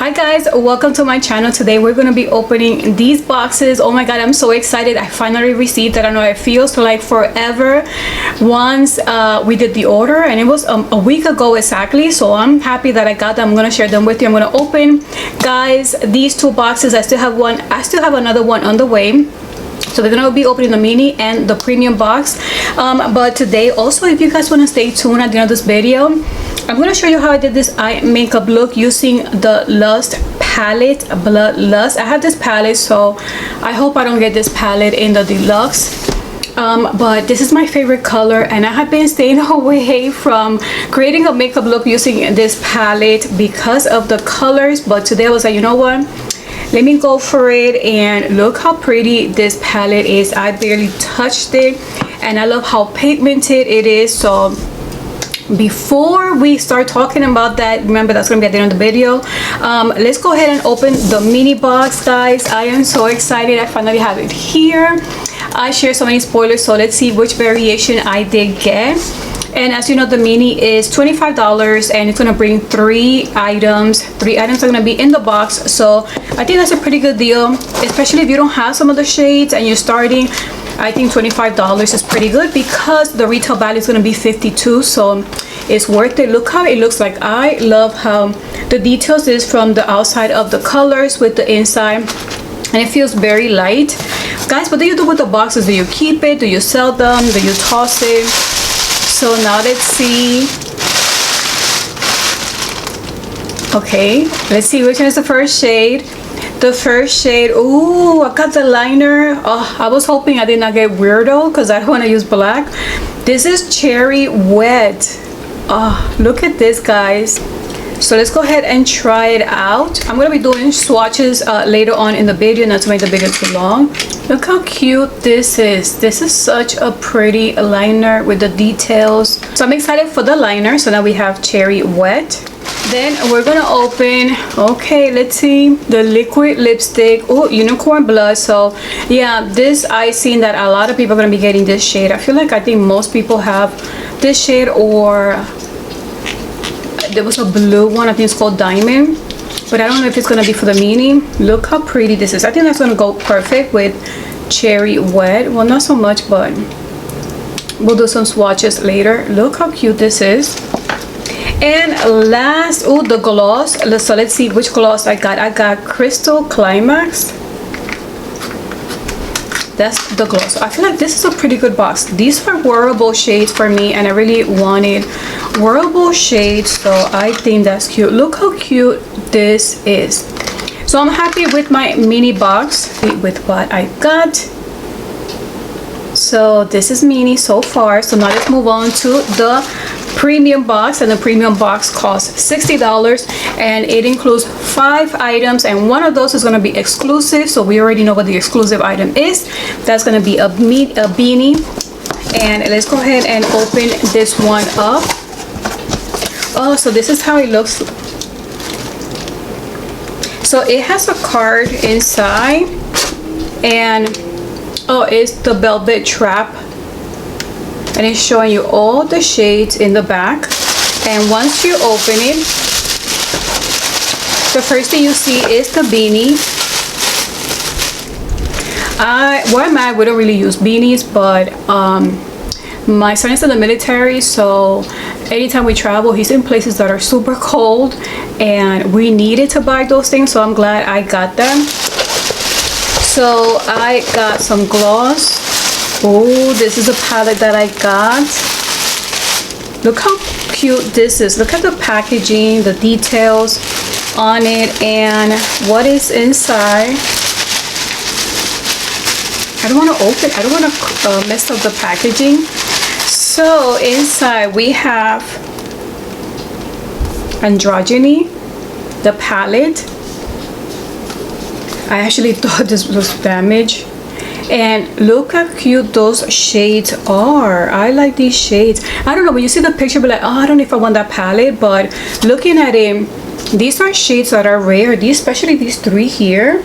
Hi guys, welcome to my channel. Today we're going to be opening these boxes. Oh my god, I'm so excited. I finally received it. I don't know, it feels like forever once we did the order, and it was a week ago exactly, so I'm happy that I got them. I'm going to share them with you. I'm going to open, guys, these two boxes. I still have another one on the way. So we're gonna be opening the mini and the premium box, but today also, if you guys want to stay tuned at the end of this video, I'm gonna show you how I did this eye makeup look using the Lust palette, Bloodlust. I have this palette, so I hope I don't get this palette in the deluxe. But this is my favorite color, and I have been staying away from creating a makeup look using this palette because of the colors. But today I was like, you know what, let me go for it. And look how pretty this palette is. I barely touched it, and I love how pigmented it is. So before we start talking about that, remember that's gonna be at the end of the video. Let's go ahead and open the mini box, guys. I am so excited. I finally have it here. I share so many spoilers, so let's see which variation I did get. And as you know, the mini is $25, and it's gonna bring three items. Three items are gonna be in the box, so I think that's a pretty good deal, especially if you don't have some of the shades and you're starting. I think $25 is pretty good because the retail value is gonna be $52, so it's worth it. Look how it looks like. I love how the details is from the outside of the colors with the inside, and it feels very light. Guys, what do you do with the boxes? Do you keep it? Do you sell them? Do you toss it? So now let's see. Okay, let's see which one is the first shade. The first shade, ooh, I got the liner. Oh, I was hoping I did not get weirdo because I don't want to use black. This is Cherry Wet. Oh, look at this, guys. So let's go ahead and try it out. I'm going to be doing swatches later on in the video, not to make the video too long. Look how cute this is. This is such a pretty liner with the details. So I'm excited for the liner. So now we have Cherry Wet. Then we're going to open, okay, let's see, the liquid lipstick. Oh, Unicorn Blood. So yeah, this, I seen that a lot of people are going to be getting this shade. I think most people have this shade, or there was a blue one, I think it's called Diamond, but I don't know if it's gonna be for the mini. Look how pretty this is. I think that's gonna go perfect with Cherry Wet. Well, not so much, but we'll do some swatches later. Look how cute this is. And last, oh, the gloss. So let's see which gloss I got. I got Crystal Climax. That's the gloss. So I feel like this is a pretty good box. These are wearable shades for me, and I really wanted wearable shades, so I think that's cute. Look how cute this is. So I'm happy with my mini box, with what I got. So this is mini so far. So now let's move on to the premium box, and the premium box costs $60, and it includes 5 items, and one of those is going to be exclusive. So we already know what the exclusive item is. That's going to be a beanie. And let's go ahead and open this one up. Oh, so this is how it looks. So it has a card inside, and oh, it's the velvet trap, and it's showing you all the shades in the back. And once you open it, the first thing you see is the beanie. Where I'm at, we don't really use beanies, but my son is in the military, so anytime we travel, he's in places that are super cold, and we needed to buy those things, so I'm glad I got them. So I got some gloss. Oh, this is a palette that I got. Look how cute this is. Look at the packaging, the details on it, and what is inside. I don't want to open, I don't want to mess up the packaging. So inside we have Androgyny, the palette. I actually thought this was damaged. And look how cute those shades are. I like these shades. I don't know, when you see the picture, be like, oh, I don't know if I want that palette, but looking at it, these are shades that are rare. These, especially these 3 here.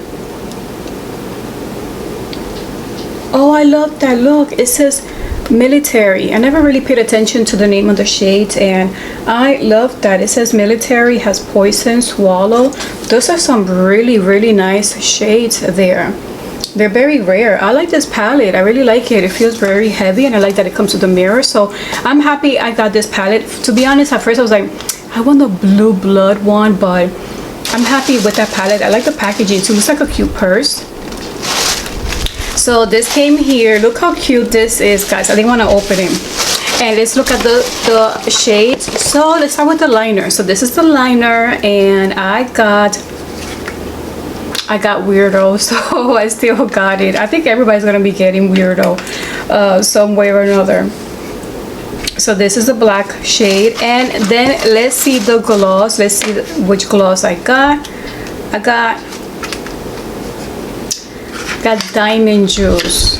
Oh, I love that. Look, it says Military. I never really paid attention to the name of the shades, and I love that it says military, has poison, swallow. Those are some really nice shades there. They're very rare. I like this palette. I really like it. It feels very heavy, and I like that it comes with a mirror. So I'm happy I got this palette. To be honest, at first I was like, I want the blue blood one, but I'm happy with that palette. I like the packaging too. It looks like a cute purse. So this came here. Look how cute this is, guys. I didn't want to open it. And let's look at the shades. So let's start with the liner. So this is the liner, and I got Weirdo, so I still got it. I think everybody's gonna be getting Weirdo some way or another. So this is the black shade, and then let's see the gloss. Let's see which gloss I got. I got Diamond Juice.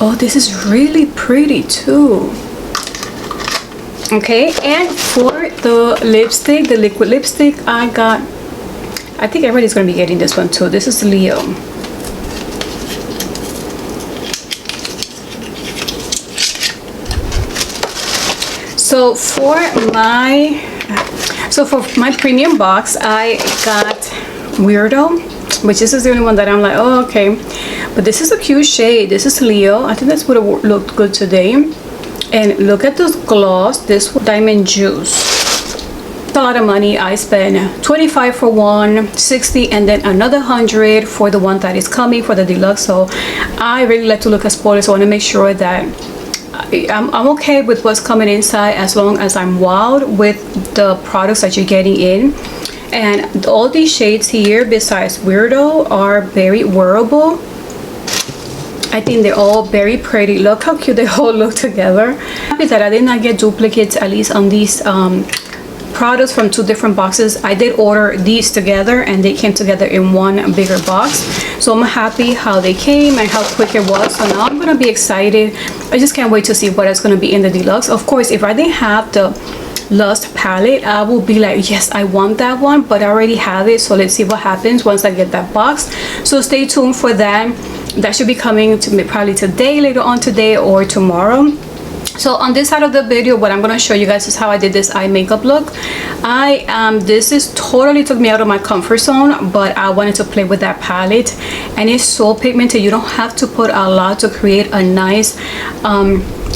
Oh, this is really pretty too. Okay, and for the lipstick, the liquid lipstick, I think everybody's gonna be getting this one too. This is Leo. So for my premium box, I got Weirdo, which this is the only one that I'm like, oh, okay. But this is a cute shade. This is Leo. I think that's what it looked good today. And look at this gloss. This Diamond Juice. It's a lot of money. I spent 25 for one, 60, and then another 100 for the one that is coming for the deluxe. So I really like to look at spoilers. So I want to make sure that I'm okay with what's coming inside, as long as I'm wowed with the products that you're getting in. And all these shades here, besides Weirdo, are very wearable. I think they're all very pretty. Look how cute they all look together. I'm happy that I did not get duplicates, at least on these products from two different boxes. I did order these together, and they came together in one bigger box. So I'm happy how they came and how quick it was. So now I'm gonna be excited. I just can't wait to see what is gonna be in the deluxe. Of course, if I didn't have the Lust palette, I will be like, yes, I want that one, but I already have it. So let's see what happens once I get that box. So stay tuned for that. That should be coming to me probably today, later on today, or tomorrow. So on this side of the video, what I'm going to show you guys is how I did this eye makeup look. This is totally took me out of my comfort zone, but I wanted to play with that palette, and it's so pigmented. You don't have to put a lot to create a nice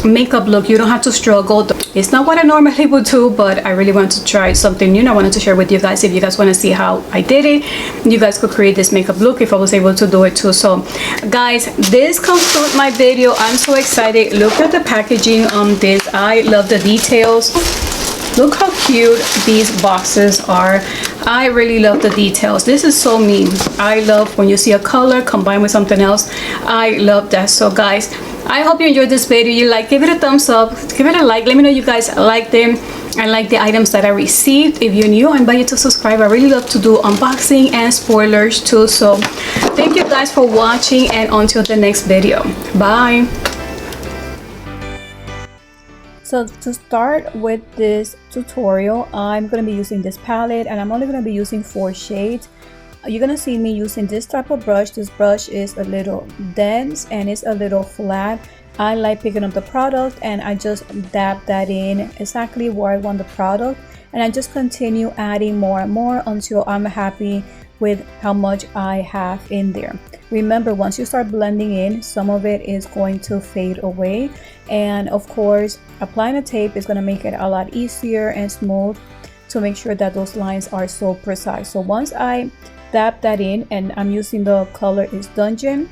makeup look. You don't have to struggle. It's not what I normally would do, but I really wanted to try something new, and I wanted to share with you guys. If you guys want to see how I did it, you guys could create this makeup look if I was able to do it too. So guys, this concludes my video. I'm so excited. Look at the packaging on this. I love the details. Look how cute these boxes are. I really love the details. This is so me. I love when you see a color combined with something else. I love that. So guys, I hope you enjoyed this video. You like, give it a thumbs up, give it a like. Let me know you guys like them and like the items that I received. If you're new, I invite you to subscribe. I really love to do unboxing and spoilers too. So thank you guys for watching, and until the next video, bye. So to start with this tutorial, I'm going to be using this palette, and I'm only going to be using 4 shades. You're going to see me using this type of brush. This brush is a little dense and it's a little flat. I like picking up the product, and I just dab that in exactly where I want the product, and I just continue adding more and more until I'm happy with how much I have in there. Remember, once you start blending in, some of it is going to fade away, and of course applying a tape is going to make it a lot easier and smooth to make sure that those lines are so precise. So once I dab that in, and I'm using the color is Dungeon,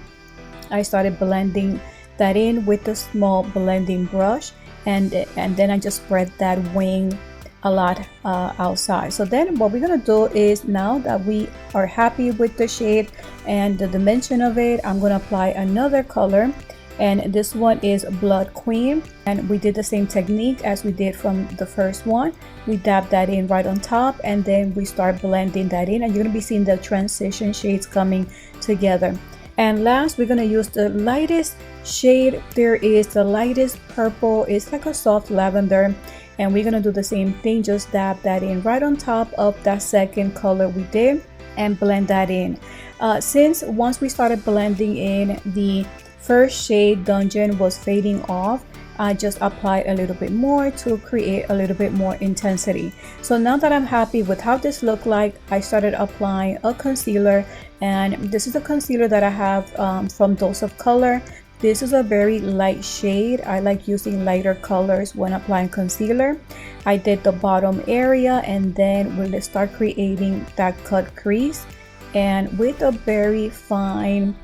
I started blending that in with the small blending brush, and then I just spread that wing a lot outside. So then what we're gonna do is, now that we are happy with the shade and the dimension of it, I'm gonna apply another color, and this one is Blood Queen, and we did the same technique as we did from the first one. We dab that in right on top, and then we start blending that in, and you're gonna be seeing the transition shades coming together. And last, we're gonna use the lightest shade there is, the lightest purple. It's like a soft lavender, and we're gonna do the same thing. Just dab that in right on top of that second color we did and blend that in. Since once we started blending in the first shade Dungeon was fading off, I just applied a little bit more to create a little bit more intensity. So now that I'm happy with how this looked like, I started applying a concealer, and this is a concealer that I have from Dose of Color. This is a very light shade. I like using lighter colors when applying concealer. I did the bottom area, and then we'll start creating that cut crease. And with a very fine,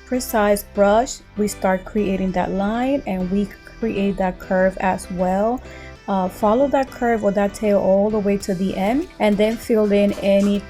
precise brush, we start creating that line, and we create that curve as well. Follow that curve or that tail all the way to the end, and then fill in any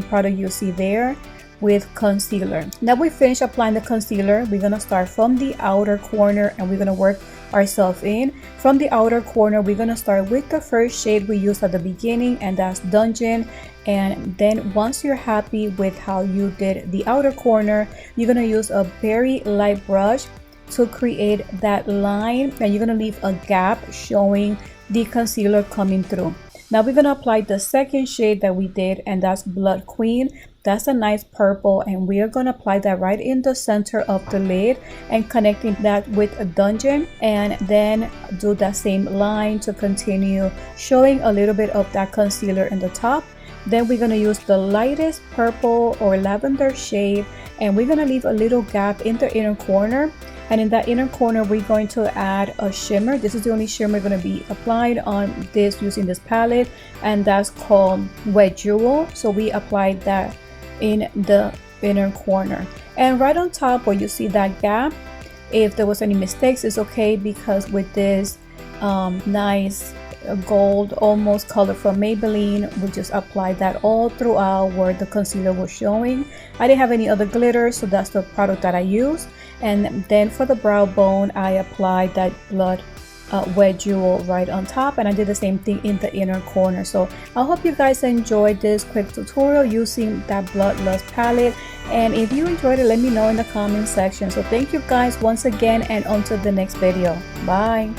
product you see there with concealer. Now we finish applying the concealer, we're gonna start from the outer corner and we're gonna work ourselves in. From the outer corner, we're gonna start with the first shade we used at the beginning, and that's Dungeon. And then once you're happy with how you did the outer corner, you're gonna use a very light brush to create that line, and you're gonna leave a gap showing the concealer coming through. Now we're gonna apply the second shade that we did, and that's Blood Queen. That's a nice purple, and we are gonna apply that right in the center of the lid and connecting that with a Dungeon, and then do that same line to continue showing a little bit of that concealer in the top. Then we're gonna use the lightest purple or lavender shade, and we're gonna leave a little gap in the inner corner. And in that inner corner, we're going to add a shimmer. This is the only shimmer going to be applied on this using this palette, and that's called Wet Jewel. So we applied that in the inner corner. And right on top where you see that gap, if there was any mistakes, it's okay, because with this nice gold almost color from Maybelline, we just applied that all throughout where the concealer was showing. I didn't have any other glitter, so that's the product that I used. And then for the brow bone, I applied that Blood Wet Jewel right on top, and I did the same thing in the inner corner. So I hope you guys enjoyed this quick tutorial using that Bloodlust palette, and if you enjoyed it, let me know in the comment section. So thank you guys once again, and until the next video, bye.